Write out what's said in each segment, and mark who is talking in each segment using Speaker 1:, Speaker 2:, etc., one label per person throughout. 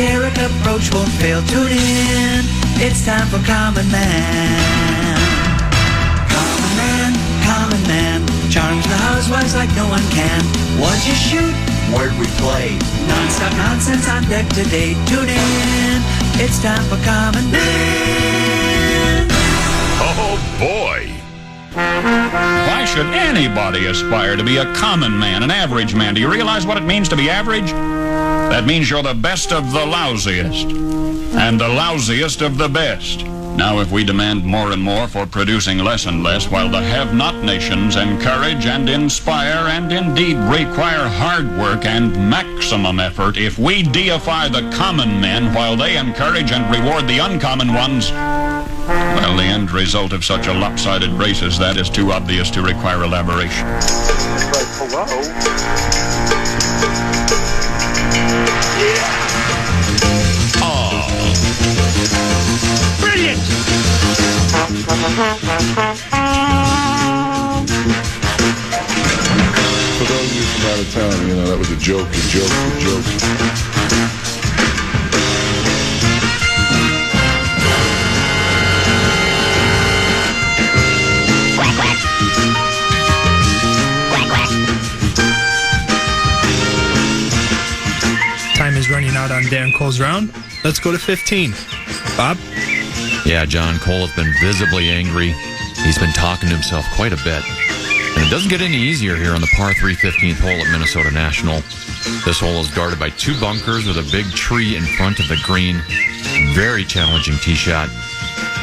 Speaker 1: esoteric approach won't fail. Tune in, it's time for Common Man. Common Man, Common Man, charms the housewives like no one can. What'd you shoot? Where'd we play? Non-stop nonsense on deck today. Tune in, it's time for Common Man.
Speaker 2: Oh boy! Why should anybody aspire to be a common man, an average man? Do you realize what it means to be average? That means you're the best of the lousiest, and the lousiest of the best. Now, if we demand more and more for producing less and less, while the have-not nations encourage and inspire and indeed require hard work and maximum effort, if we deify the common men while they encourage and reward the uncommon ones, well, the end result of such a lopsided race as that is too obvious to require elaboration.
Speaker 3: Right, hello? Yeah!
Speaker 2: Oh.
Speaker 3: Brilliant!
Speaker 4: For those of you from out of town, that was a joke.
Speaker 5: Time is running out on Dan Cole's round. Let's go to 15. Bob?
Speaker 6: Yeah, John Cole has been visibly angry. He's been talking to himself quite a bit. And it doesn't get any easier here on the par 3 15th hole at Minnesota National. This hole is guarded by two bunkers with a big tree in front of the green. Very challenging tee shot.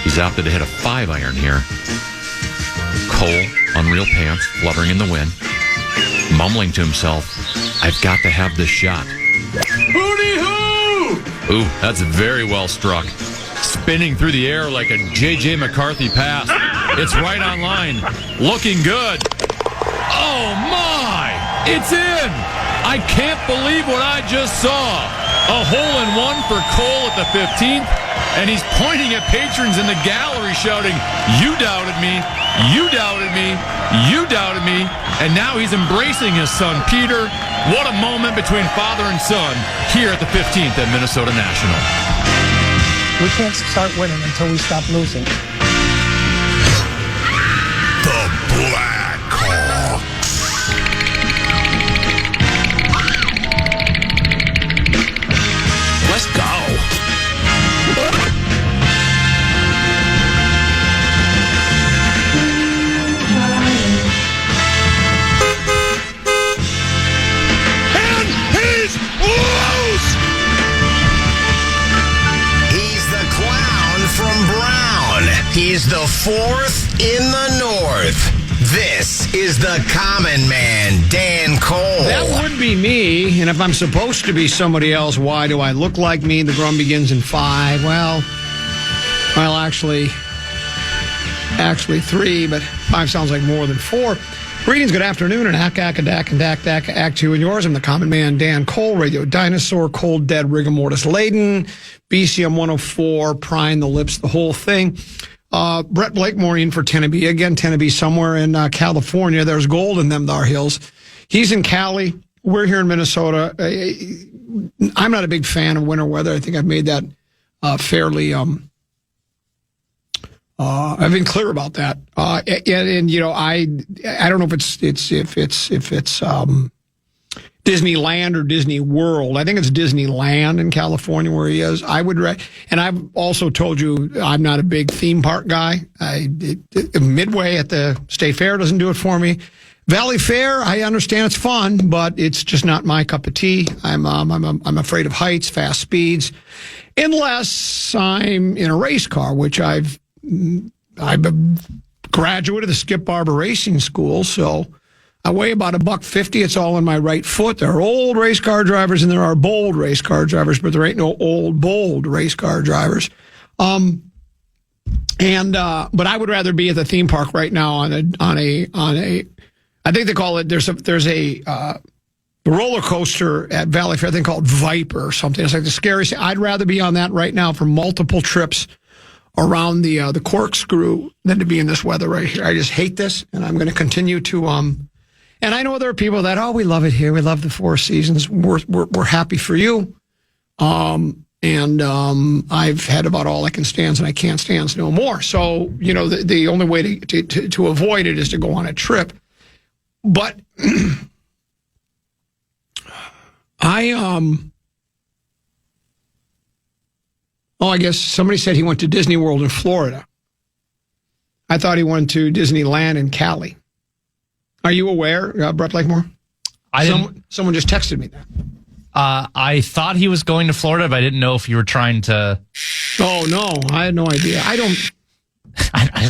Speaker 6: He's opted to hit a 5-iron here. Cole, unreal pants, fluttering in the wind, mumbling to himself, I've got to have this shot.
Speaker 4: Hooty-hoo!
Speaker 6: Ooh, that's very well struck. Spinning through the air like a J.J. McCarthy pass. It's right on line. Looking good. Oh, my! It's in! I can't believe what I just saw. A hole-in-one for Cole at the 15th, and he's pointing at patrons in the gallery shouting, you doubted me, you doubted me, you doubted me, and now he's embracing his son, Peter. What a moment between father and son here at the 15th at Minnesota National.
Speaker 7: We can't start winning until we stop losing.
Speaker 2: The Blackhawks. Let's go.
Speaker 4: And he's loose!
Speaker 8: He's the clown from Brown. He's the fourth in the north. This is the common man, Dan Cole.
Speaker 9: That would be me, and if I'm supposed to be somebody else, why do I look like me? The drum begins in 5. Well, actually 3, but 5 sounds like more than 4. Greetings, good afternoon, and ack, and act 2 and yours. I'm the common man, Dan Cole, Radio Dinosaur, Cold Dead, Rigor Mortis Laden, BCM 104, Prying the Lips, the whole thing. Brett Blakemore in for Tennessee. Again, Tennessee somewhere in California. There's gold in them thar hills. He's in Cali. We're here in Minnesota. I'm not a big fan of winter weather. I think I've made that fairly... I've been clear about that. And you know, I don't know if it's Disneyland or Disney World. I think it's Disneyland in California where he is. And I've also told you I'm not a big theme park guy. Midway at the State Fair doesn't do it for me. Valley Fair, I understand it's fun, but it's just not my cup of tea. I'm afraid of heights, fast speeds, unless I'm in a race car, which I'm a graduate of the Skip Barber Racing School, so I weigh about $150. It's all in my right foot. There are old race car drivers and there are bold race car drivers, but there ain't no old, bold race car drivers. But I would rather be at the theme park right now on a I think they call it, there's a roller coaster at Valley Fair, I think called Viper or something. It's like the scariest thing. I'd rather be on that right now for multiple trips around the corkscrew than to be in this weather right here. I just hate this, and I'm going to continue to and I know there are people that, we love it here. We love the Four Seasons. We're happy for you. And I've had about all I can stand, and I can't stand no more. So, the only way to avoid it is to go on a trip. But I guess somebody said he went to Disney World in Florida. I thought he went to Disneyland in Cali. Are you aware, Brett Blakemore? Someone just texted me that.
Speaker 3: I thought he was going to Florida, but I didn't know if you were trying to.
Speaker 9: Oh, no. I had no idea. I don't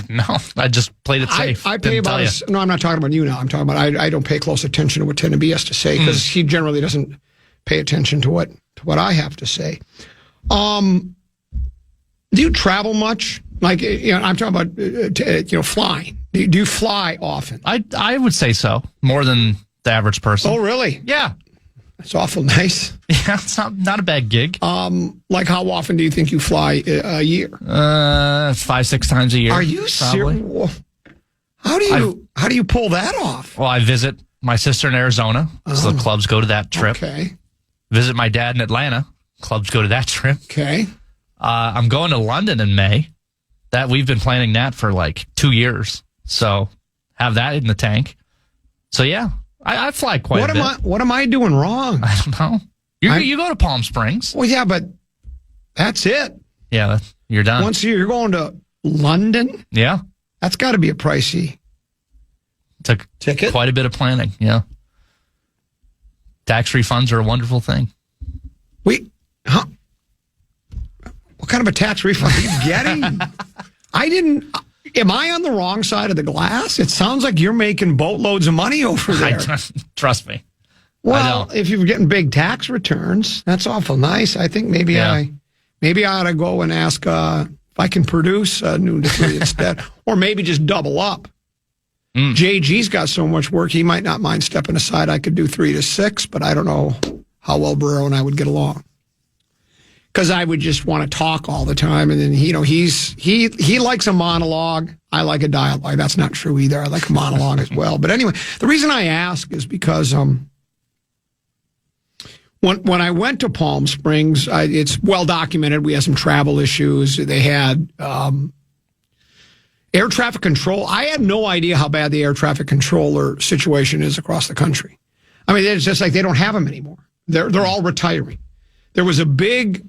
Speaker 3: know. I just played it safe.
Speaker 9: I pay about. No, I'm not talking about you now. I'm talking about I don't pay close attention to what Tennessee has to say because he generally doesn't pay attention to what I have to say. Do you travel much? Like, I'm talking about, flying. Do you fly often?
Speaker 3: I would say so. More than the average person.
Speaker 9: Oh, really?
Speaker 3: Yeah.
Speaker 9: That's awful nice.
Speaker 3: Yeah, it's not a bad gig.
Speaker 9: Like how often do you think you fly a year?
Speaker 3: 5-6 times a year.
Speaker 9: Are you serious? How do you pull that off?
Speaker 3: Well, I visit my sister in Arizona, so the clubs go to that trip.
Speaker 9: Okay.
Speaker 3: Visit my dad in Atlanta. Clubs go to that trip.
Speaker 9: Okay.
Speaker 3: I'm going to London in May. That we've been planning that for like 2 years. So have that in the tank. So yeah, I fly quite a bit.
Speaker 9: What am I doing wrong?
Speaker 3: I don't know. You go to Palm Springs.
Speaker 9: Well, yeah, but that's it.
Speaker 3: Yeah, you're done.
Speaker 9: Once you're going to London?
Speaker 3: Yeah.
Speaker 9: That's got to be a pricey
Speaker 3: ticket. Quite a bit of planning, yeah. Tax refunds are a wonderful thing.
Speaker 9: What kind of a tax refund are you getting? Am I on the wrong side of the glass? It sounds like you're making boatloads of money over there.
Speaker 3: Trust me.
Speaker 9: Well, if you're getting big tax returns, that's awful nice. I think maybe I ought to go and ask if I can produce noon to 3 instead, or maybe just double up. JG's got so much work, he might not mind stepping aside. I could do 3 to 6, but I don't know how well Barrero and I would get along. Because I would just want to talk all the time, and then he likes a monologue. I like a dialogue. That's not true either. I like a monologue as well. But anyway, the reason I ask is because when I went to Palm Springs, it's well documented. We had some travel issues. They had air traffic control. I had no idea how bad the air traffic controller situation is across the country. I mean, it's just like they don't have them anymore. They're all retiring. There was a big.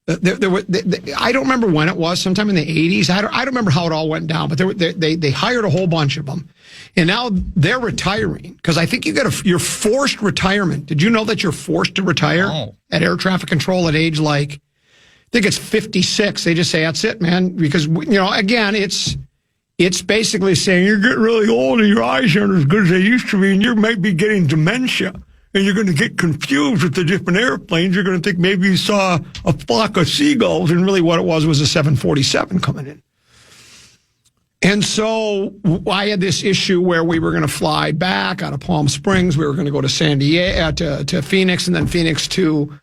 Speaker 9: I don't remember when it was, sometime in the 80s. I don't remember how it all went down, but they hired a whole bunch of them. And now they're retiring because I think you're forced retirement. Did you know that you're forced to retire at air traffic control at age I think it's 56. They just say, that's it, man. Because, again, it's basically saying you're getting really old and your eyes aren't as good as they used to be and you might be getting dementia. And you're going to get confused with the different airplanes. You're going to think maybe you saw a flock of seagulls, and really what it was a 747 coming in. And so I had this issue where we were going to fly back out of Palm Springs. We were going to go to San Diego, to Phoenix, and then Phoenix to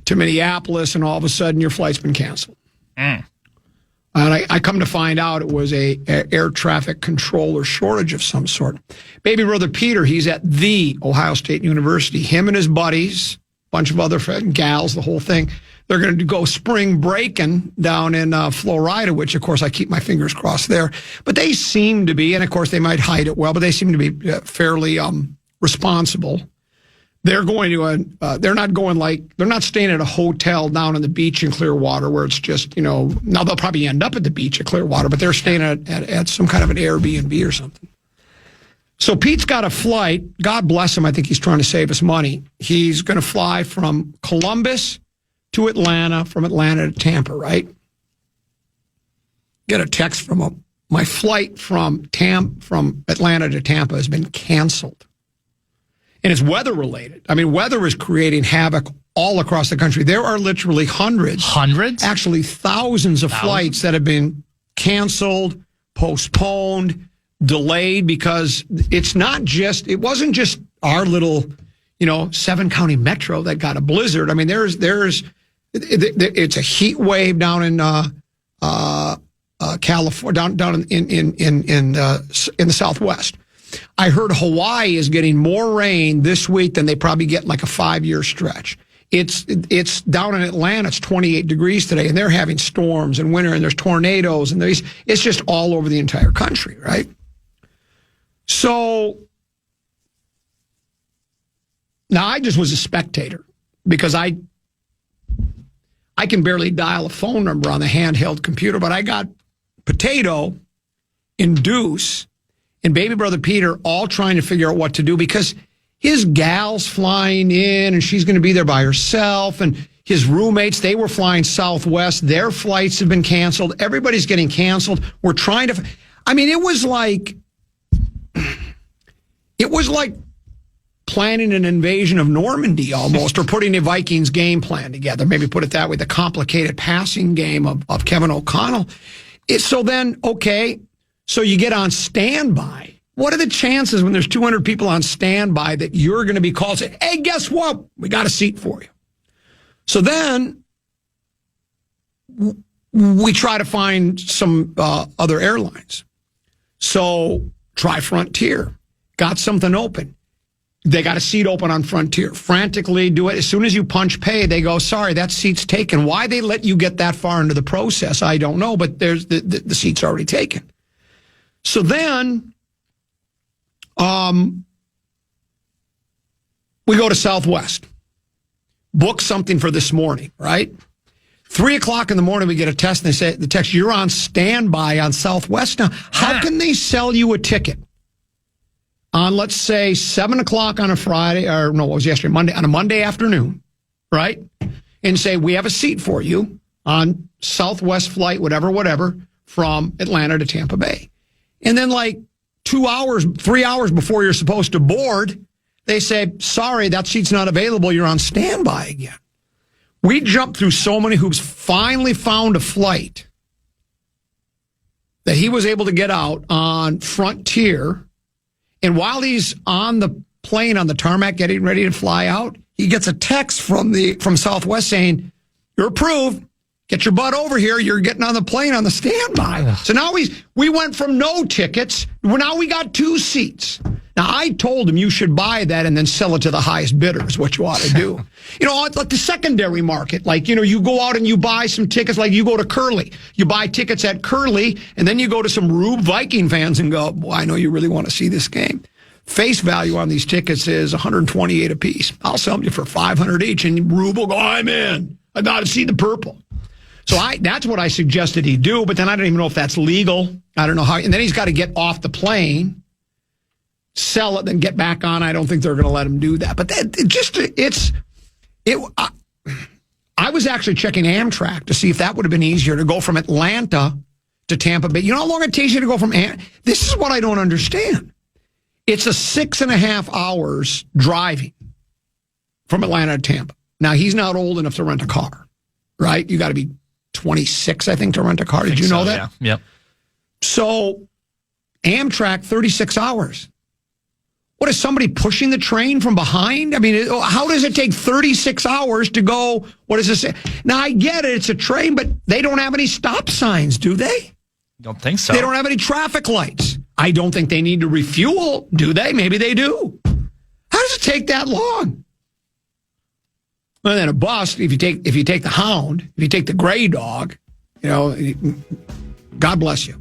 Speaker 9: Minneapolis, and all of a sudden your flight's been canceled. And I come to find out it was a air traffic controller shortage of some sort. Baby brother Peter, he's at the Ohio State University. Him and his buddies, bunch of other gals, the whole thing. They're going to go spring breaking down in Florida, which, of course, I keep my fingers crossed there. But they seem to be, and, of course, they might hide it well, but they seem to be fairly responsible. They're going to, they're not staying at a hotel down on the beach in Clearwater where it's just, now they'll probably end up at the beach at Clearwater, but they're staying at some kind of an Airbnb or something. So Pete's got a flight. God bless him. I think he's trying to save us money. He's going to fly from Columbus to Atlanta, from Atlanta to Tampa, right? Get a text from him. My flight from Atlanta to Tampa has been canceled. And it's weather related. I mean, weather is creating havoc all across the country. There are literally hundreds, actually thousands of flights that have been canceled, postponed, delayed, because it wasn't just our little, 7-county metro that got a blizzard. I mean, it's a heat wave down in California, down in the Southwest. I heard Hawaii is getting more rain this week than they probably get in like a 5-year stretch. It's down in Atlanta. It's 28 degrees today, and they're having storms and winter, and there's tornadoes, and it's just all over the entire country, right? So now I just was a spectator because I can barely dial a phone number on the handheld computer, but I got Potato and Deuce and baby brother Peter all trying to figure out what to do because his gal's flying in and she's going to be there by herself. And his roommates, they were flying Southwest. Their flights have been canceled. Everybody's getting canceled. We're trying to, I mean, it was like planning an invasion of Normandy almost, or putting a Vikings game plan together. Maybe put it that way, the complicated passing game of Kevin O'Connell. So then, okay, so you get on standby. What are the chances when there's 200 people on standby that you're going to be called and say, hey, guess what? We got a seat for you. So then we try to find some other airlines. So try Frontier. Got something open. They got a seat open on Frontier. Frantically do it. As soon as you punch pay, they go, sorry, that seat's taken. Why they let you get that far into the process, I don't know, but there's the seat's already taken. So then we go to Southwest. Book something for this morning, right? 3:00 in the morning, we get a text, and they say, the text, you're on standby on Southwest now. How can they sell you a ticket on, let's say, 7:00 on a Friday, or no, what was yesterday, Monday, on a Monday afternoon, right? And say, we have a seat for you on Southwest flight, whatever, from Atlanta to Tampa Bay. And then like 3 hours before you're supposed to board, they say, sorry, that seat's not available. You're on standby again. We jumped through so many hoops, finally found a flight that he was able to get out on Frontier. And while he's on the plane on the tarmac getting ready to fly out, he gets a text from Southwest saying, you're approved. Get your butt over here. You're getting on the plane on the standby. So now we went from no tickets. Now we got 2 seats. Now, I told him you should buy that and then sell it to the highest bidder is what you ought to do. Like the secondary market. Like, you go out and you buy some tickets. Like you go to Curly. You buy tickets at Curly, and then you go to some Rube Viking fans and go, boy, I know you really want to see this game. Face value on these tickets is $128 a piece. I'll sell them you for $500 each, and Rube will go, I'm in. I got to see the purple. So that's what I suggested he do, but then I don't even know if that's legal. I don't know how. And then he's got to get off the plane, sell it, then get back on. I don't think they're going to let him do that. But I was actually checking Amtrak to see if that would have been easier to go from Atlanta to Tampa Bay. You know how long it takes you to go from This is what I don't understand. It's a 6.5 hours driving from Atlanta to Tampa. Now, he's not old enough to rent a car, right? You got to be 26, I think, to rent a car. Did you know that?
Speaker 3: Yeah. Yep.
Speaker 9: So Amtrak, 36 hours. What, is somebody pushing the train from behind? I mean, how does it take 36 hours to go? What does this say? Now, I get it. It's a train, but they don't have any stop signs, do they?
Speaker 3: Don't think so.
Speaker 9: They don't have any traffic lights. I don't think they need to refuel, do they? Maybe they do. How does it take that long? Well, then a bus, if you take the Hound, if you take the Gray Dog, God bless you.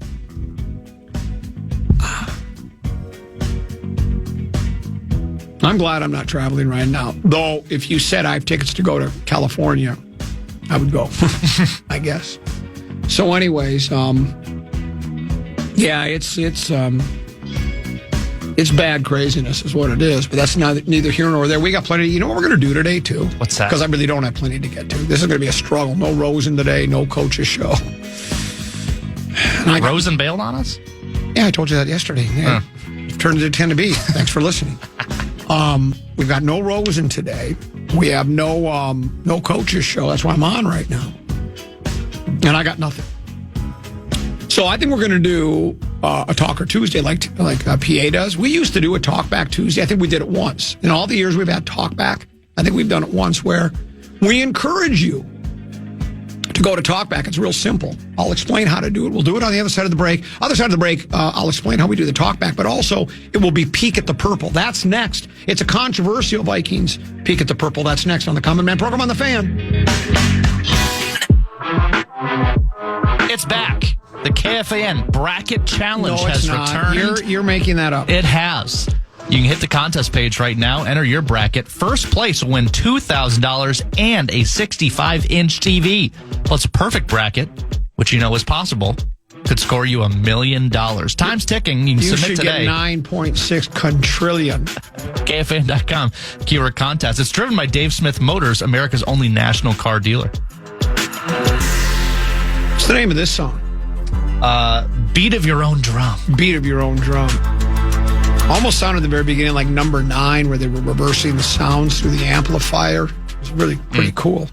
Speaker 9: I'm glad I'm not traveling right now. Though, if you said I have tickets to go to California, I would go, I guess. So anyways, yeah, it's bad craziness is what it is, but that's neither here nor there. We got plenty. You know what we're going to do today, too?
Speaker 3: What's that?
Speaker 9: Because I really don't have plenty to get to. This is going to be a struggle. No Rosen today, no coach's show.
Speaker 3: Rosen bailed on us?
Speaker 9: Yeah, I told you that yesterday. Yeah. It turned into 10 to be. Thanks for listening. We've got no Rosen today. We have no coach's show. That's why I'm on right now. And I got nothing. So I think we're going to do a Talker Tuesday like PA does. We used to do a Talk Back Tuesday. I think we did it once. In all the years we've had Talk Back, I think we've done it once where we encourage you to to go to Talkback. It's real simple. I'll explain how to do it. We'll do it on the other side of the break. Other side of the break, I'll explain how we do the Talkback, but also it will be Peek at the Purple. That's next. It's a controversial Vikings Peek at the Purple. That's next on the Common Man program on the Fan.
Speaker 3: It's back. The KFAN Bracket Challenge has returned.
Speaker 9: You're making that up.
Speaker 3: It has. You can hit the contest page right now, enter your bracket. First place will win $2,000 and a 65-inch TV. Plus a perfect bracket, which you know is possible, could score you $1 million. Time's ticking. You can submit today.
Speaker 9: You should get 9.6 quadrillion.
Speaker 3: KFAN.com. Keyword contest. It's driven by Dave Smith Motors, America's only national car dealer.
Speaker 9: What's the name of this song?
Speaker 3: Beat of Your Own Drum.
Speaker 9: Beat of Your Own Drum. Almost sounded at the very beginning like number 9, where they were reversing the sounds through the amplifier. It was really pretty cool.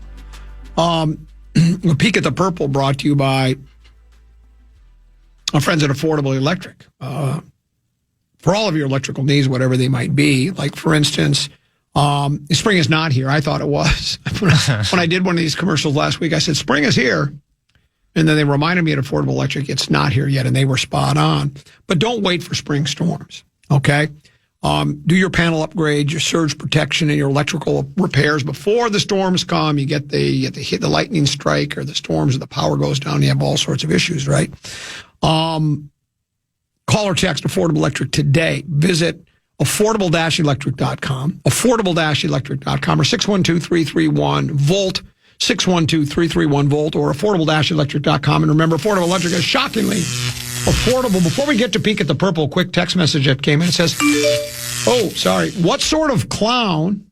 Speaker 9: Peek at the Purple brought to you by our friends at Affordable Electric. For all of your electrical needs, whatever they might be. Like, for instance, spring is not here. I thought it was. When I did one of these commercials last week, I said, spring is here. And then they reminded me at Affordable Electric, it's not here yet, and they were spot on. But don't wait for spring storms. Okay, do your panel upgrades, your surge protection, and your electrical repairs before the storms come. You get the hit the lightning strike or the storms, or the power goes down. You have all sorts of issues, right? Call or text Affordable Electric today. Visit affordable-electric.com, affordable-electric.com, or 612-331-VOLT, 612-331-VOLT, or affordable-electric.com. And remember, Affordable Electric is shockingly affordable. Before we get to Peek at the Purple, quick text message that came in. It says, what sort of clown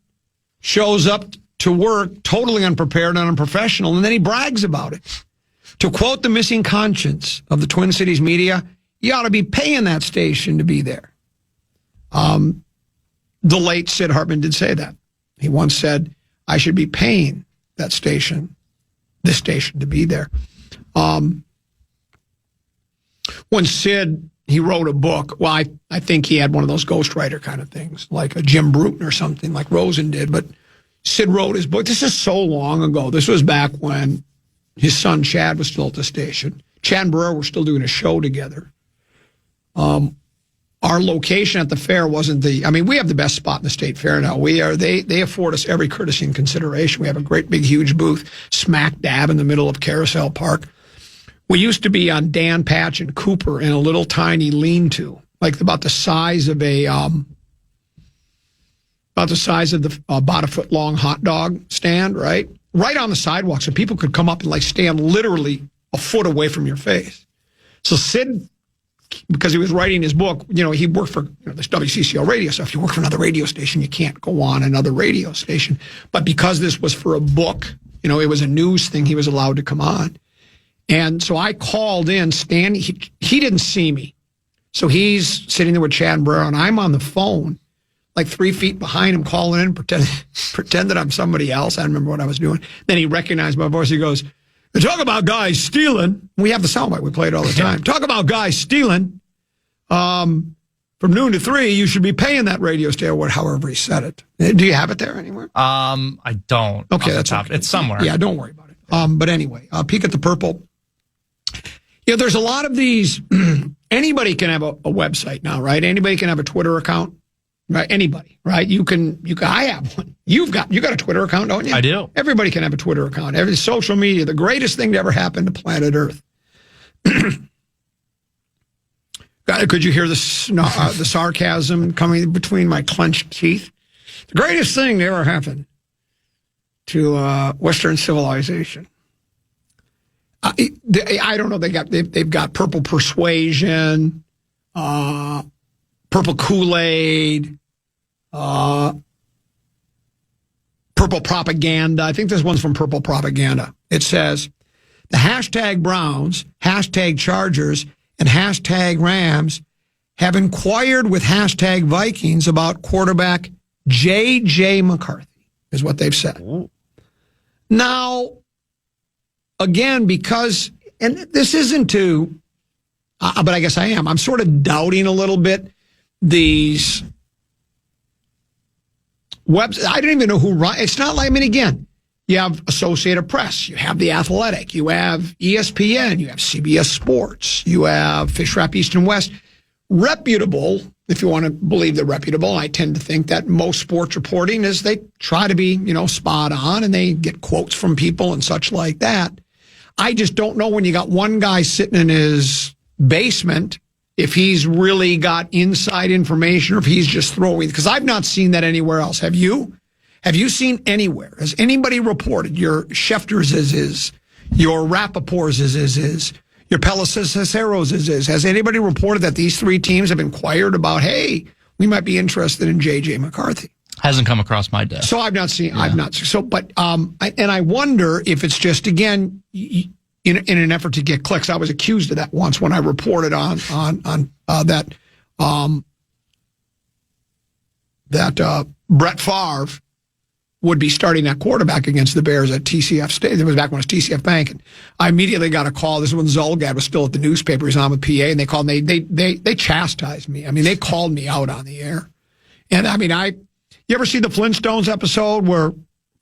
Speaker 9: shows up to work totally unprepared and unprofessional, and then he brags about it? To quote the missing conscience of the Twin Cities media, you ought to be paying that station to be there. The late Sid Hartman did say that. He once said, I should be paying that station, this station, to be there. When Sid, he wrote a book. Well, I think he had one of those ghostwriter kind of things, like a Jim Bruton or something, like Rosen did. But Sid wrote his book. This is so long ago. This was back when his son Chad was still at the station. Chad and Burrow were still doing a show together. Our location at the fair wasn't we have the best spot in the state fair now. They afford us every courtesy and consideration. We have a great big huge booth smack dab in the middle of Carousel Park. We used to be on Dan Patch and Cooper in a little tiny lean-to, like about the size of about a foot long hot dog stand, right on the sidewalk, so people could come up and stand literally a foot away from your face. So Sid, because he was writing his book, he worked for this WCCO radio stuff. If you work for another radio station, you can't go on another radio station. But because this was for a book, it was a news thing, he was allowed to come on. And so I called in, Stan, he didn't see me. So he's sitting there with Chad and Burrow, and I'm on the phone, 3 feet behind him, calling in, pretend that I'm somebody else. I don't remember what I was doing. Then he recognized my voice. He goes, talk about guys stealing. We have the soundbite. We play it all the time. Talk about guys stealing. From noon to 3, you should be paying that radio station, or however he said it. Do you have it there anywhere?
Speaker 3: I don't.
Speaker 9: Okay, that's okay.
Speaker 3: It's somewhere.
Speaker 9: Yeah, don't worry about it. But anyway, Peek at the Purple. There's a lot of these. Anybody can have a website now, right? Anybody can have a Twitter account, right? Anybody, right? You can. I have one. You got a Twitter account, don't you?
Speaker 3: I do.
Speaker 9: Everybody can have a Twitter account. Every social media, the greatest thing to ever happen to planet Earth. Could you hear the sarcasm coming between my clenched teeth? The greatest thing that ever happened to Western civilization. I don't know. They've got Purple Persuasion, Purple Kool-Aid, Purple Propaganda. I think this one's from Purple Propaganda. It says, the hashtag Browns, hashtag Chargers, and hashtag Rams have inquired with hashtag Vikings about quarterback J.J. McCarthy, is what they've said. Ooh. Now, again, because, and this isn't but I guess I am. I'm sort of doubting a little bit these websites. I don't even know who run. It's not like, again, You have Associated Press. You have The Athletic. You have ESPN. You have CBS Sports. You have Fish Wrap East and West. Reputable, if you want to believe they're reputable. I tend to think that most sports reporting is they try to be, spot on, and they get quotes from people and such like that. I just don't know when you got one guy sitting in his basement if he's really got inside information or if he's just throwing, because I've not seen that anywhere else. Have you? Have you seen anywhere? Has anybody reported your Schefters is, your Rappaport's is, your Peliciceros is? Has anybody reported that these three teams have inquired about, hey, we might be interested in J.J. McCarthy?
Speaker 3: Hasn't come across my desk.
Speaker 9: So I've not seen, but I wonder if it's just, again, in an effort to get clicks. I was accused of that once when I reported on that Brett Favre would be starting at quarterback against the Bears at TCF State. It was back when it was TCF Bank. And I immediately got a call. This is when Zolgad was still at the newspaper. He's on with PA, and they called me. They chastised me. I mean, they called me out on the air. And I mean, you ever see the Flintstones episode where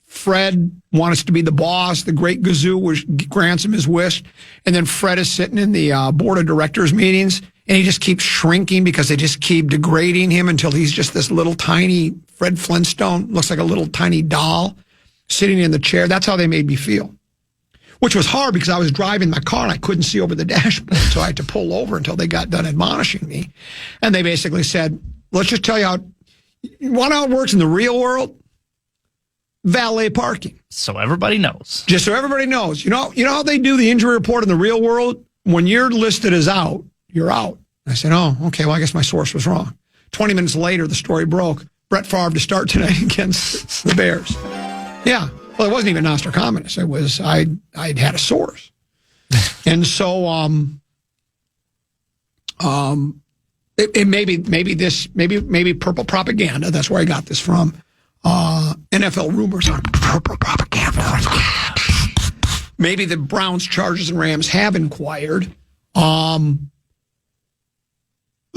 Speaker 9: Fred wants to be the boss, the great Gazoo grants him his wish, and then Fred is sitting in the board of directors meetings, and he just keeps shrinking because they just keep degrading him until he's just this little tiny Fred Flintstone, looks like a little tiny doll sitting in the chair. That's how they made me feel, which was hard because I was driving my car and I couldn't see over the dashboard, so I had to pull over until they got done admonishing me. And they basically said, let's just tell you how it works in the real world. Valet parking.
Speaker 3: So everybody knows.
Speaker 9: Just so everybody knows. You know how they do the injury report in the real world? When you're listed as out, you're out. I said, oh, okay, well, I guess my source was wrong. 20 minutes later, the story broke. Brett Favre to start tonight against the Bears. Yeah. Well, it wasn't even Nostradamus. It was, I'd had a source. And so, maybe purple propaganda. That's where I got this from. NFL rumors on purple propaganda. Maybe the Browns, Chargers, and Rams have inquired.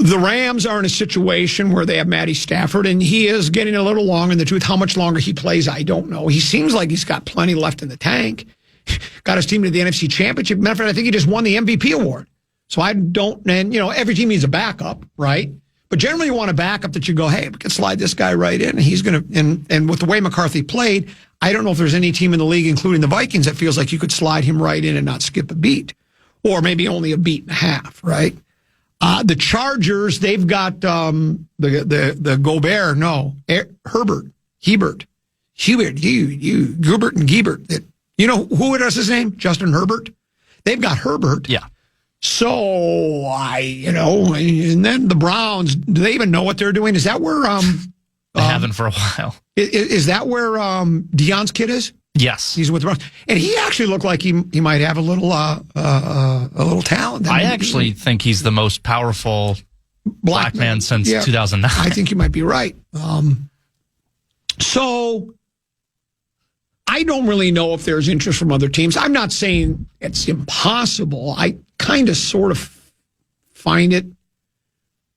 Speaker 9: The Rams are in a situation where they have Matty Stafford, and he is getting a little long in the tooth. How much longer he plays, I don't know. He seems like he's got plenty left in the tank. Got his team to the NFC Championship. Matter of fact, I think he just won the MVP award. So I don't, and every team needs a backup, right? But generally you want a backup that you go, hey, we can slide this guy right in, and he's going to, and with the way McCarthy played, I don't know if there's any team in the league, including the Vikings, that feels like you could slide him right in and not skip a beat, or maybe only a beat and a half, right? The Chargers, they've got the Gobert, Gilbert and Giebert. You know who it is his name? Justin Herbert. They've got Herbert.
Speaker 3: Yeah.
Speaker 9: So and then the Browns, do they even know what they're doing? Is that where
Speaker 3: they haven't for a while.
Speaker 9: Is that where Deion's kid is?
Speaker 3: Yes,
Speaker 9: he's with the Browns, and he actually looked like he might have a little talent.
Speaker 3: I actually think he's the most powerful black man since 2009.
Speaker 9: I think you might be right. So I don't really know if there's interest from other teams. I'm not saying it's impossible. I kind of sort of find it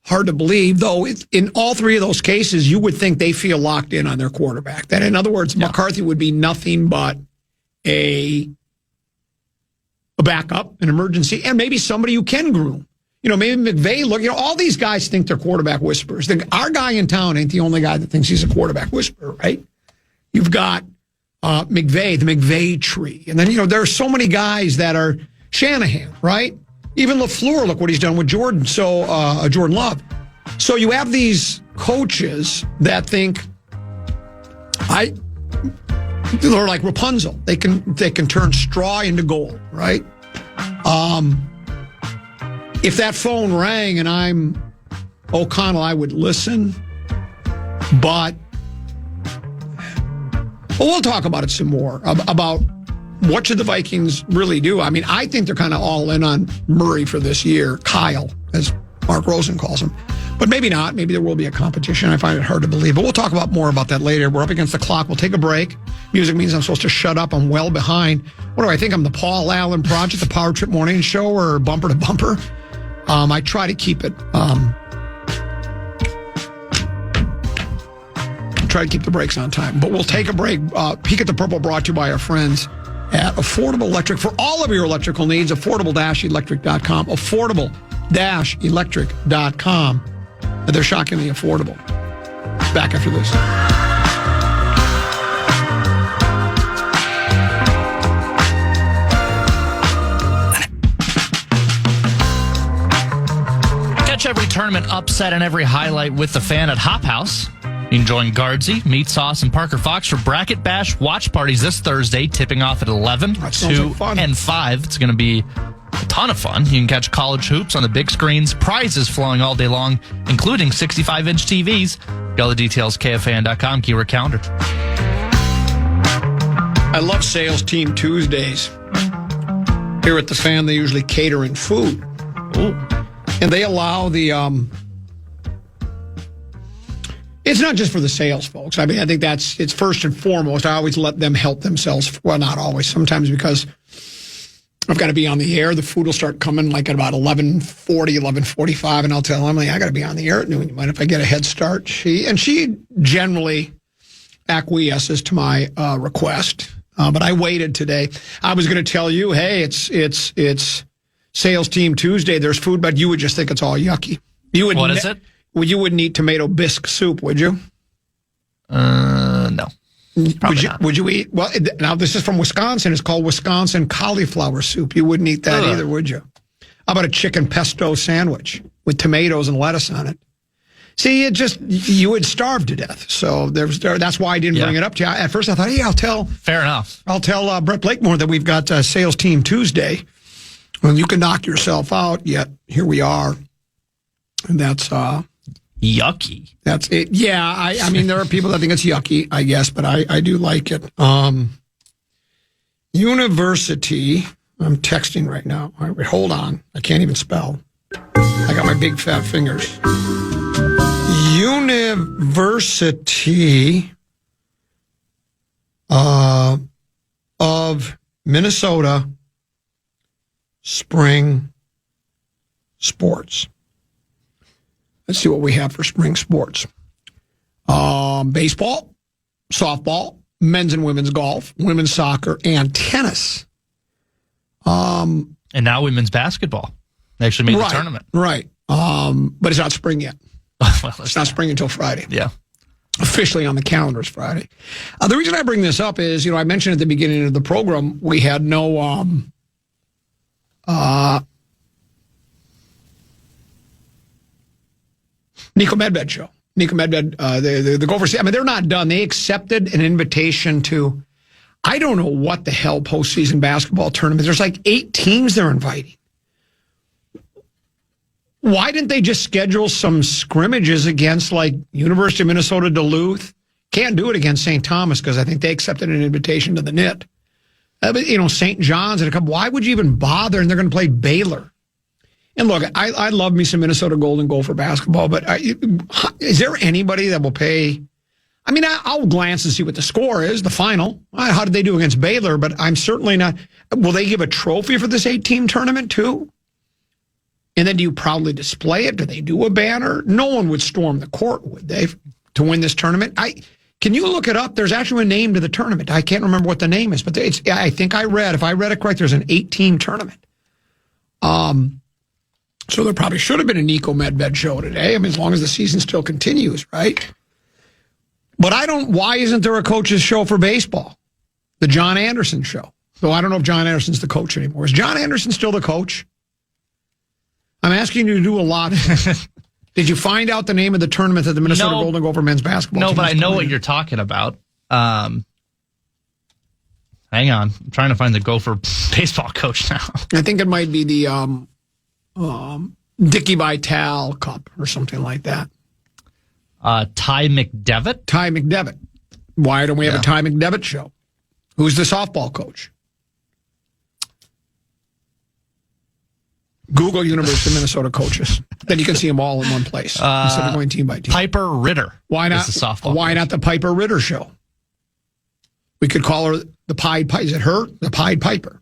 Speaker 9: hard to believe, though. In all three of those cases, you would think they feel locked in on their quarterback. That, in other words, McCarthy would be nothing but a backup, an emergency, and maybe somebody who can groom. Maybe McVay, all these guys think they're quarterback whisperers. Our guy in town ain't the only guy that thinks he's a quarterback whisperer, right? You've got McVay, the McVay tree. And then, there are so many guys that are Shanahan, right? Even LaFleur, look what he's done with Jordan. So, Jordan Love. So you have these coaches that think they're like Rapunzel. They can turn straw into gold, right? If that phone rang and I'm O'Connell, I would listen. But we'll talk about it some more, about what should the Vikings really do. I mean, I think they're kind of all in on Murray for this year, Kyle, as Mark Rosen calls him. But maybe not. Maybe there will be a competition. I find it hard to believe. But we'll talk about more about that later. We're up against the clock. We'll take a break. Music means I'm supposed to shut up. I'm well behind. What do I think? I'm the Paul Allen Project, the Power Trip Morning Show, or Bumper to Bumper? I try to keep it try to keep the breaks on time. But we'll take a break. Peek at the Purple brought to you by our friends at Affordable Electric. For all of your electrical needs, affordable-electric.com. Affordable-electric.com. They're shockingly affordable. Back after this.
Speaker 3: Catch every tournament upset and every highlight with the fan at Hop House. You can join Guardsy, Meat Sauce, and Parker Fox for Bracket Bash watch parties this Thursday, tipping off at 11, 2, and 5. It's going to be a ton of fun. You can catch college hoops on the big screens, prizes flowing all day long, including 65-inch TVs. Get all the details, KFAN.com, keyword calendar.
Speaker 9: I love Sales Team Tuesdays. Here at the Fan, they usually cater in food.
Speaker 3: Ooh.
Speaker 9: And they allow the, it's not just for the sales folks. I mean, I think it's first and foremost. I always let them help themselves. Well, not always. Sometimes because I've got to be on the air. The food will start coming like at about 11:40, 11:45, and I'll tell Emily, I got to be on the air at noon. You mind if I get a head start? She generally acquiesces to my request. But I waited today. I was going to tell you, hey, it's Sales Team Tuesday. There's food, but you would just think it's all yucky.
Speaker 3: What is it?
Speaker 9: Well, you wouldn't eat tomato bisque soup, would you?
Speaker 3: No.
Speaker 9: Would you eat? Well, now this is from Wisconsin. It's called Wisconsin cauliflower soup. You wouldn't eat that either, would you? How about a chicken pesto sandwich with tomatoes and lettuce on it? See, you would starve to death. So that's why I didn't bring it up to you. At first I thought, hey,
Speaker 3: Fair enough.
Speaker 9: I'll tell Brett Blakemore that we've got Sales Team Tuesday. Well, you can knock yourself out, yet here we are. And that's
Speaker 3: yucky.
Speaker 9: That's it. Yeah, I mean, there are people that think it's yucky, I guess, but I do like it. University. I'm texting right now. All right, wait, hold on. I can't even spell. I got my big fat fingers. University of Minnesota Spring Sports. Let's see what we have for spring sports. Baseball, softball, men's and women's golf, women's soccer, and tennis.
Speaker 3: And now women's basketball. They actually made the tournament.
Speaker 9: Right. But it's not spring yet.
Speaker 3: Well,
Speaker 9: it's not spring until Friday.
Speaker 3: Yeah.
Speaker 9: Officially on the calendar is Friday. The reason I bring this up is, I mentioned at the beginning of the program, we had no Nico Medved show. Nico Medved, the Gophers, I mean, they're not done. They accepted an invitation to, I don't know what the hell postseason basketball tournament. There's like 8 teams they're inviting. Why didn't they just schedule some scrimmages against like University of Minnesota Duluth? Can't do it against St. Thomas because I think they accepted an invitation to the NIT. But, St. John's and a couple. Why would you even bother? And they're going to play Baylor. And look, I love me some Minnesota Golden Gopher basketball, but is there anybody that will pay? I mean, I'll glance and see what the score is, the final. How did they do against Baylor? But I'm certainly not. Will they give a trophy for this 8-team tournament too? And then do you proudly display it? Do they do a banner? No one would storm the court, would they, to win this tournament? Can you look it up? There's actually a name to the tournament. I can't remember what the name is, but I think if I read it correct, there's an 8-team tournament. So there probably should have been a Nico Medved show today. I mean, as long as the season still continues, right? But why isn't there a coach's show for baseball? The John Anderson show. Though I don't know if John Anderson's the coach anymore. Is John Anderson still the coach? I'm asking you to do a lot. Did you find out the name of the tournament that the Minnesota Golden Gopher men's basketball team?
Speaker 3: No, but I know what you're talking about. Hang on. I'm trying to find the Gopher baseball coach now.
Speaker 9: I think it might be the Dickie Vitale Cup or something like that.
Speaker 3: Ty McDevitt?
Speaker 9: Ty McDevitt. Why don't we have a Ty McDevitt show? Who's the softball coach? Google University of Minnesota coaches. Then you can see them all in one place instead of going team by team.
Speaker 3: Piper Ritter.
Speaker 9: Why not
Speaker 3: the softball?
Speaker 9: Why not the Piper Ritter show? We could call her the Pied Piper. Is it her? The Pied Piper.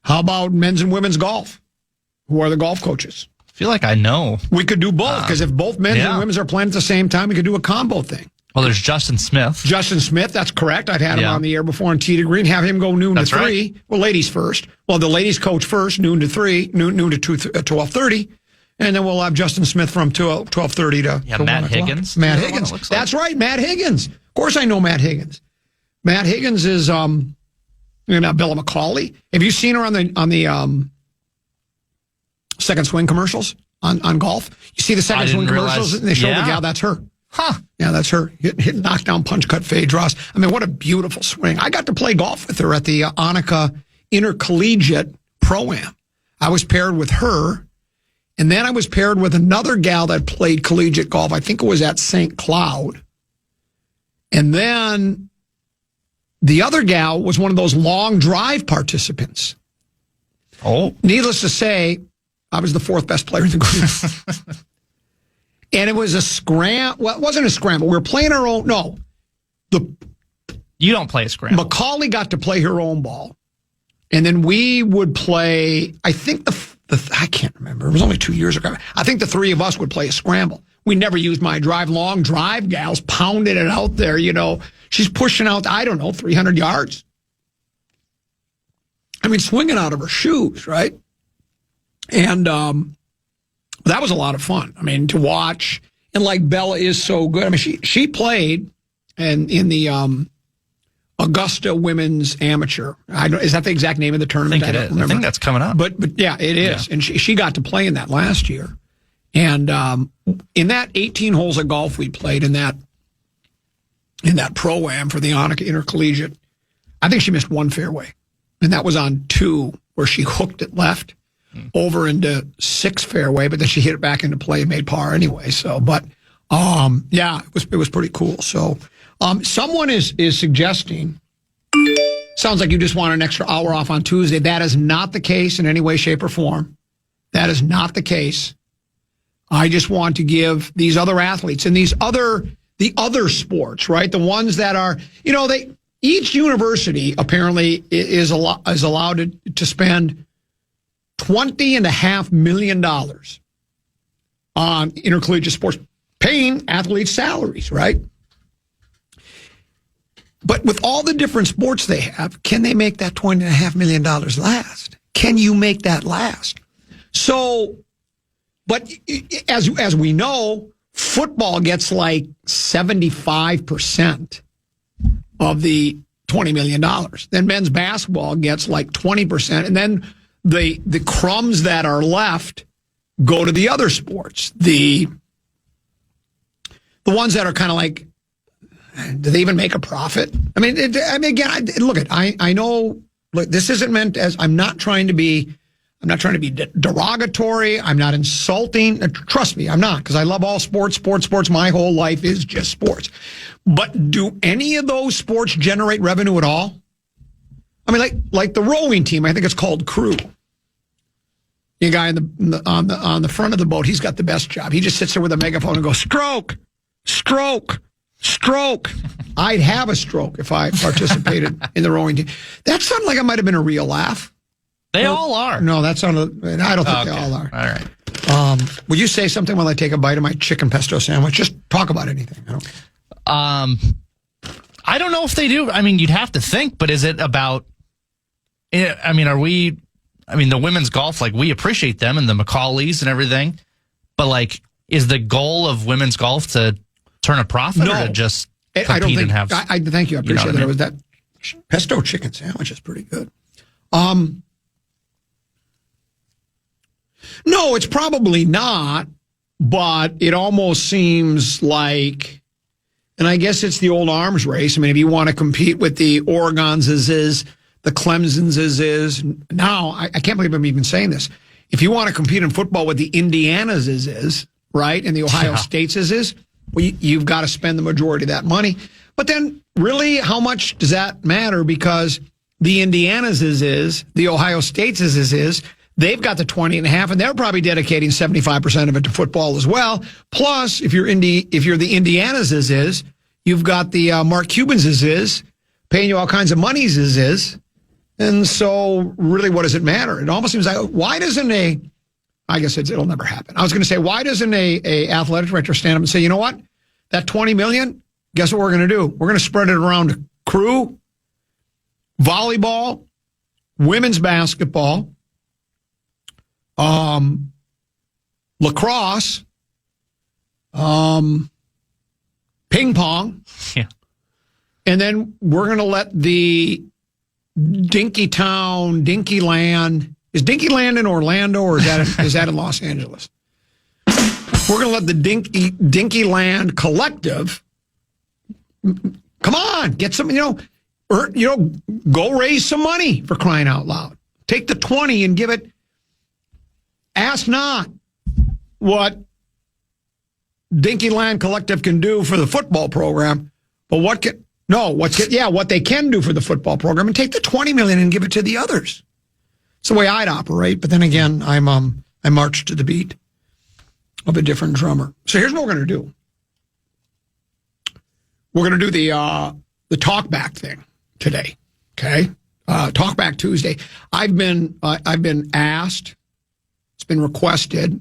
Speaker 9: How about men's and women's golf? Who are the golf coaches?
Speaker 3: I feel like I know.
Speaker 9: We could do both because if both men's and women's are playing at the same time, we could do a combo thing.
Speaker 3: Well, there's Justin Smith.
Speaker 9: Justin Smith, that's correct. I've had him on the air before on Tee to Green. Have him go noon to 3. Right. Well, ladies first. Well, the ladies coach first, noon to 3, noon to 12:30. And then we'll have Justin Smith from 12:30 to
Speaker 3: Matt
Speaker 9: 1
Speaker 3: Higgins.
Speaker 9: Matt Higgins. That's right, Matt Higgins. Of course I know Matt Higgins. Matt Higgins is Bella McCauley. Have you seen her on the Second Swing commercials on golf? You see the Second Swing commercials and they show the gal, that's her.
Speaker 3: Huh.
Speaker 9: Yeah, that's her. Hit knockdown, punch, cut, fade, draws. I mean, what a beautiful swing. I got to play golf with her at the Annika Intercollegiate Pro-Am. I was paired with her, and then I was paired with another gal that played collegiate golf. I think it was at St. Cloud. And then the other gal was one of those long drive participants.
Speaker 3: Oh.
Speaker 9: Needless to say, I was the 4th best player in the group. And it was a scramble. Well, it wasn't a scramble. We were playing our own. No.
Speaker 3: You don't play a scramble.
Speaker 9: Macaulay got to play her own ball. And then we would play, I think I can't remember. It was only 2 years ago. I think the 3 of us would play a scramble. We never used my drive. Long drive gals pounded it out there, She's pushing out, 300 yards. I mean, swinging out of her shoes, right? And that was a lot of fun. I mean, to watch. And like Bella is so good. I mean, she played in the Augusta Women's Amateur. Is that the exact name of the tournament?
Speaker 3: I think it is. I think that's coming up.
Speaker 9: But yeah, it is. Yeah. And she got to play in that last year. And in that 18 holes of golf we played in that Pro-Am for the Annika Intercollegiate, I think she missed one fairway. And that was on 2 where she hooked it left over into 6 fairway, but then she hit it back into play and made par anyway. So, but yeah, it was pretty cool. So, someone is suggesting, sounds like you just want an extra hour off on Tuesday. That is not the case in any way, shape, or form. That is not the case. I just want to give these other athletes and the other sports, right? The ones that are, each university apparently is allowed to spend $20.5 million on intercollegiate sports, paying athletes salaries, right? But with all the different sports they have, can they make that $20.5 million last? Can you make that last? So, but as we know, football gets like 75% of the $20 million. Then men's basketball gets like 20%. And then the crumbs that are left go to the other sports. The ones that are kind of like, do they even make a profit? I mean, again, look, I know, look, this isn't meant as, I'm not trying to be derogatory. I'm not insulting. Trust me, I'm not, because I love all sports. My whole life is just sports. But do any of those sports generate revenue at all? I mean, like the rowing team, I think it's called Crew. The guy on the front of the boat, he's got the best job. He just sits there with a megaphone and goes, stroke, stroke, stroke. I'd have a stroke if I participated in the rowing team. That sounded like it might have been a real laugh.
Speaker 3: They all are.
Speaker 9: No, that sounded, I don't think they all are.
Speaker 3: All right.
Speaker 9: Will you say something while I take a bite of my chicken pesto sandwich? Just talk about anything.
Speaker 3: I don't know if they do. I mean, you'd have to think, but is it about, I mean, the women's golf, like, we appreciate them and the Macaulays and everything, but like, is the goal of women's golf to turn a profit or to just compete
Speaker 9: I don't think,
Speaker 3: and have...
Speaker 9: I thank you. I appreciate that. It was that pesto chicken sandwich is pretty good. No, it's probably not, but it almost seems like, and I guess it's the old arms race. I mean, if you want to compete with the Oregons the Clemsons is, now, I can't believe I'm even saying this. If you want to compete in football with the Indianas is, right, and the Ohio States is, well, you've got to spend the majority of that money. But then, really, how much does that matter? Because the Indianas is, the Ohio States is, they've got the 20.5, and they're probably dedicating 75% of it to football as well. Plus, if you're the Indiana's is, you've got the Mark Cuban's is, paying you all kinds of monies is. And so, really, what does it matter? It almost seems like, why doesn't I guess it'll never happen. I was going to say, why doesn't a athletic director stand up and say, you know what? That $20 million, guess what we're going to do? We're going to spread it around to crew, volleyball, women's basketball, lacrosse, ping pong.
Speaker 3: Yeah.
Speaker 9: And then we're going to let the Dinkytown, Dinkyland. Is Dinkyland in Orlando or is that in Los Angeles? We're going to let the Dinkyland Collective. Come on, get some, go raise some money for crying out loud. Take the 20 and give it. Ask not what Dinkyland Collective can do for the football program, but what they can do for the football program, and take the $20 million and give it to the others. It's the way I'd operate. But then again, I march to the beat of a different drummer. So here's what we're going to do. We're going to do the talkback thing today. Okay, talkback Tuesday. I've been asked. It's been requested.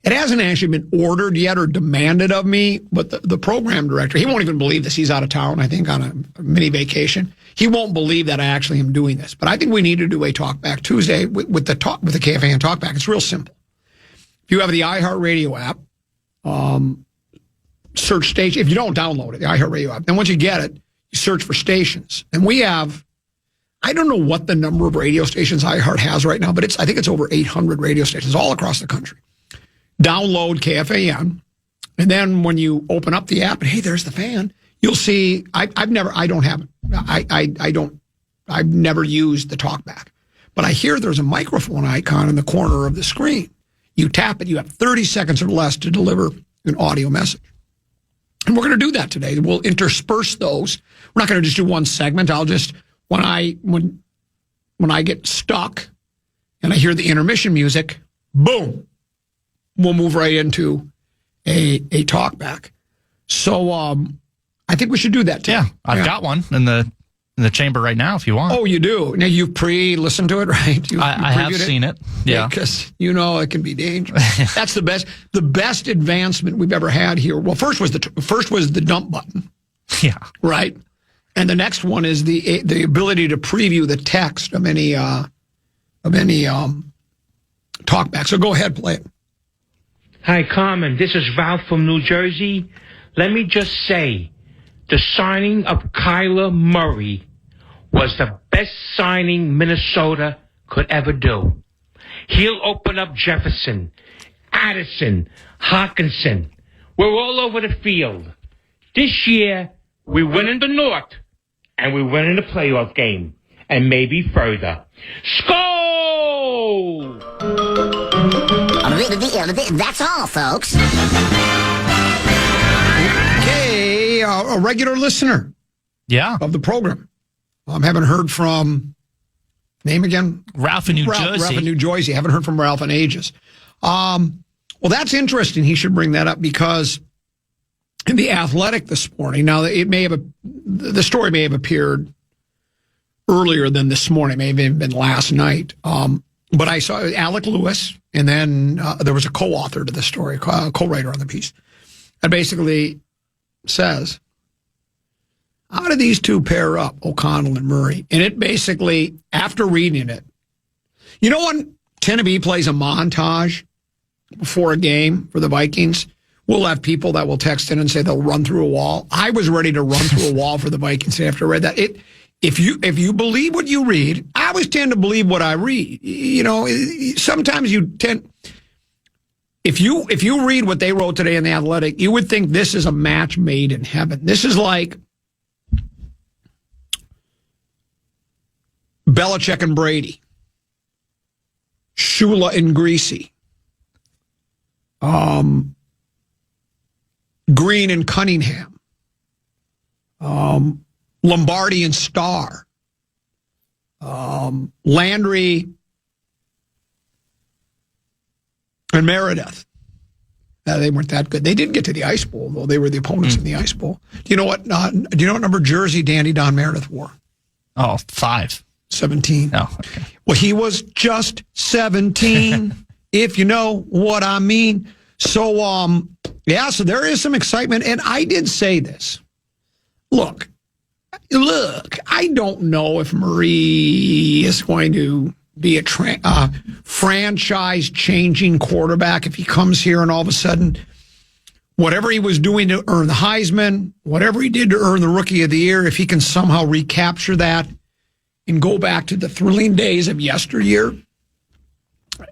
Speaker 9: It hasn't actually been ordered yet or demanded of me, but the program director, he won't even believe this. He's out of town, I think, on a mini vacation. He won't believe that I actually am doing this. But I think we need to do a talkback Tuesday with the KFAN talkback. It's real simple. If you have the iHeartRadio app, search station. If you don't download it, the iHeartRadio app, then once you get it, you search for stations. And we have, I don't know what the number of radio stations iHeart has right now, but I think it's over 800 radio stations all across the country. Download KFAN, and then when you open up the app, and hey, there's the fan, you'll see. I've never used the talkback, but I hear there's a microphone icon in the corner of the screen. You tap it, you have 30 seconds or less to deliver an audio message. And we're going to do that today. We'll intersperse those. We're not going to just do one segment. I'll just, when I get stuck and I hear the intermission music, boom, we'll move right into a talkback. So I think we should do that today.
Speaker 3: Yeah, I've got one in the chamber right now if you want.
Speaker 9: Oh, you do? Now, you've pre-listened to it, right?
Speaker 3: I have seen it. Yeah.
Speaker 9: Because, it can be dangerous. That's the best advancement we've ever had here. Well, first was the dump button.
Speaker 3: Yeah.
Speaker 9: Right? And the next one is the ability to preview the text of any talkback. So go ahead, play it.
Speaker 10: Hi, Carmen. This is Ralph from New Jersey. Let me just say, the signing of Kyler Murray was the best signing Minnesota could ever do. He'll open up Jefferson, Addison, Hawkinson. We're all over the field. This year, we win in the North, and we win in the playoff game, and maybe further. Skol!
Speaker 11: That's all, folks.
Speaker 9: Okay, a regular listener.
Speaker 3: Yeah.
Speaker 9: Of the program. Haven't heard from, name again?
Speaker 3: Ralph in New Jersey.
Speaker 9: Ralph in New Jersey. Haven't heard from Ralph in ages. Well, that's interesting. He should bring that up because in The Athletic this morning, now the story may have appeared earlier than this morning, may have even been last night. But I saw Alec Lewis, and then there was a co-author to the story, co-writer on the piece, that basically says, how do these two pair up, O'Connell and Murray? And it basically, after reading it, when Tennessee plays a montage before a game for the Vikings, we'll have people that will text in and say they'll run through a wall. I was ready to run through a wall for the Vikings after I read that. If you believe what you read, I always tend to believe what I read. Sometimes you tend. If you read what they wrote today in The Athletic, you would think this is a match made in heaven. This is like Belichick and Brady, Shula and Greasy, Green and Cunningham, Lombardi and Starr, Landry and Meredith. They weren't that good. They didn't get to the Ice Bowl, though. They were the opponents in the Ice Bowl. Do you know what number jersey Dandy Don Meredith wore?
Speaker 3: Oh, 5.
Speaker 9: 17.
Speaker 3: Oh, okay.
Speaker 9: Well, he was just 17, if you know what I mean. So Yeah, so there is some excitement. And I did say this. Look, I don't know if Murray is going to be a franchise-changing quarterback if he comes here and all of a sudden, whatever he was doing to earn the Heisman, whatever he did to earn the Rookie of the Year, if he can somehow recapture that and go back to the thrilling days of yesteryear.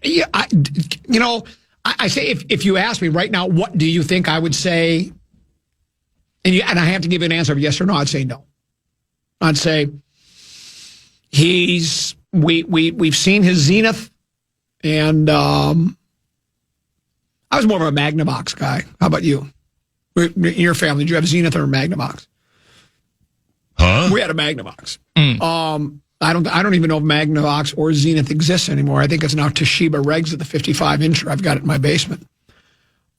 Speaker 9: Yeah, I say if you ask me right now, what do you think, I would say, and I have to give you an answer of yes or no, I'd say no. I'd say we've seen his zenith, and I was more of a Magnavox guy. How about you? In your family, did you have Zenith or a Magnavox?
Speaker 6: Huh?
Speaker 9: We had a Magnavox. I don't even know if Magnavox or Zenith exists anymore. I think it's now Toshiba Regs at the 55-incher. I've got it in my basement.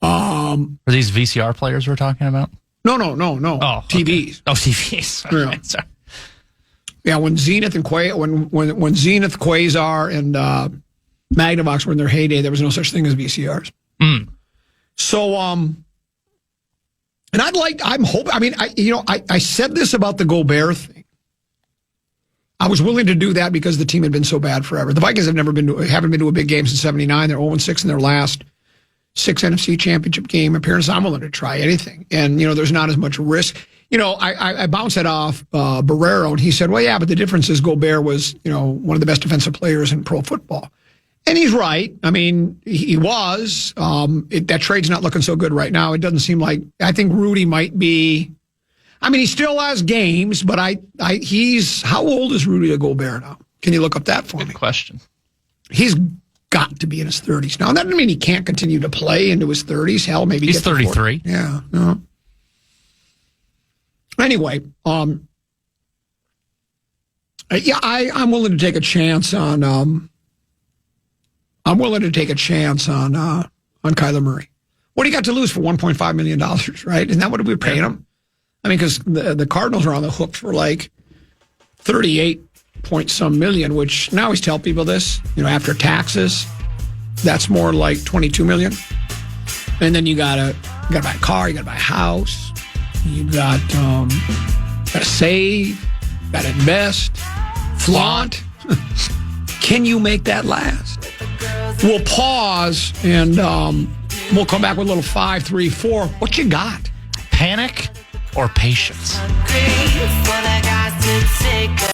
Speaker 3: Are these VCR players we're talking about?
Speaker 9: No.
Speaker 3: Oh,
Speaker 9: TVs.
Speaker 3: Okay. Oh, TVs.
Speaker 9: Yeah.
Speaker 3: Right, sorry.
Speaker 9: Yeah, when Zenith and when Zenith, Quasar, and Magnavox were in their heyday, there was no such thing as VCRs. So, and I'm hoping. I mean, I said this about the Gobert thing. I was willing to do that because the team had been so bad forever. The Vikings haven't been to a big game since '79. They're 0-6 in their last 6 NFC Championship game appearances. I'm willing to try anything, and there's not as much risk. I bounced that off Barrero, and he said, "Well, yeah, but the difference is Gobert was one of the best defensive players in pro football." And he's right. I mean, he was. That trade's not looking so good right now. It doesn't seem like. I think Rudy might be. I mean, he still has games, but he's. How old is Rudy Gobert now? Can you look up that for me?
Speaker 3: Good question.
Speaker 9: He's got to be in his 30s now. That doesn't mean he can't continue to play into his 30s. Hell, maybe
Speaker 3: he's 33.
Speaker 9: Yeah. No. Anyway, I'm willing to take a chance on. I'm willing to take a chance on Kyler Murray. What do you got to lose for $1.5 million, right? Isn't that what we're paying him? I mean, because the Cardinals are on the hook for like 38 point some million, which now always tell people this, after taxes, that's more like 22 million. And then you gotta buy a car, you gotta buy a house, you gotta save, gotta invest, flaunt. Can you make that last? We'll pause and we'll come back with a little 5, 3, 4. What you got?
Speaker 3: Panic or patience?